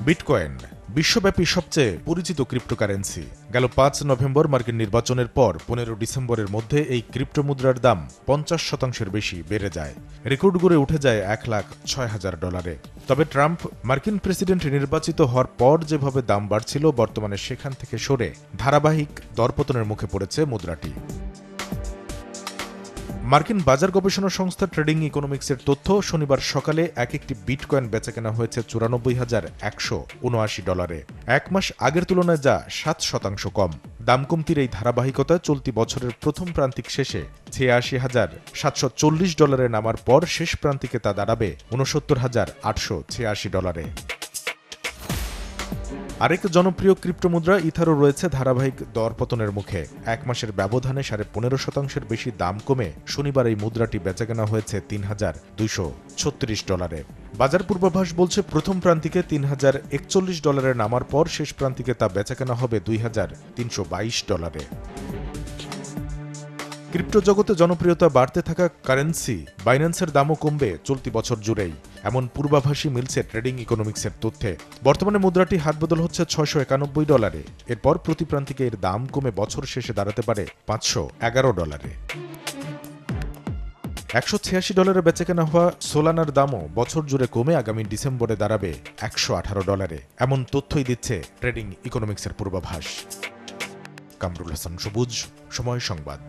Bitcoin বিশ্বব্যাপী সবচেয়ে পরিচিত ক্রিপ্টোকারেন্সি। গেল ৫ নভেম্বর মার্কিন নির্বাচনের পর ১৫ ডিসেম্বরের মধ্যে এই ক্রিপ্টো মুদ্রার দাম ৫০% বেশি বেড়ে যায়। রেকর্ড গড়ে উঠে যায় $১,০৬,০০০। তবে ট্রাম্প মার্কিন প্রেসিডেন্ট নির্বাচিত হওয়ার পর যেভাবে দাম বাড়ছিল, বর্তমানে সেখান থেকে সরে ধারাবাহিক দরপতনের মুখে পড়েছে মুদ্রাটি। মার্কিন বাজার গবেষণা সংস্থা ট্রেডিং ইকোনমিক্সের তথ্য, শনিবার সকালে একটি বিটকয়েন বেচাকেনা হয়েছে $৯৪,১৭৯। এক মাস আগের তুলনায় যা ৭% কম। দাম কমতির এই ধারাবাহিকতা চলতি বছরের প্রথম প্রান্তিক শেষে $৮৬,৭৪০ নামার পর শেষ প্রান্তিকে তা দাঁড়াবে $৬৯,৮৮৬। আরেক জনপ্রিয় ক্রিপ্টো মুদ্রা ইথারও রয়েছে ধারাবাহিক দরপতনের মুখে। এক মাসের ব্যবধানে $১৫.৫% বেশি দাম কমে শনিবার এই মুদ্রাটি বেচাকেনা হয়েছে $৩,২৩৬। বাজার পূর্বাভাস বলছে প্রথম প্রান্তিকে $৩,০৪১ নামার পর শেষ প্রান্তিকে তা বেচাকেনা হবে $২,৩২২। ক্রিপ্টো জগতে জনপ্রিয়তা বাড়তে থাকা কারেন্সি বাইন্যান্সের দামও কমবে চলতি বছর জুড়েই, এমন পূর্বাভাসই মিলছে ট্রেডিং ইকোনমিক্সের তথ্যে। বর্তমানে মুদ্রাটি হাতবদল হচ্ছে $৬৯১। এরপর প্রতি প্রান্তিকে এর দাম কমে বছর শেষে দাঁড়াতে পারে $৫১১। $১৮৬ বেচাকেনা হওয়া সোলানার দামও বছর জুড়ে কমে আগামী ডিসেম্বরে দাঁড়াবে $১১৮। এমন তথ্যই দিচ্ছে ট্রেডিং ইকোনমিক্সের পূর্বাভাস। কামরুল হাসান সবুজ, সময় সংবাদ।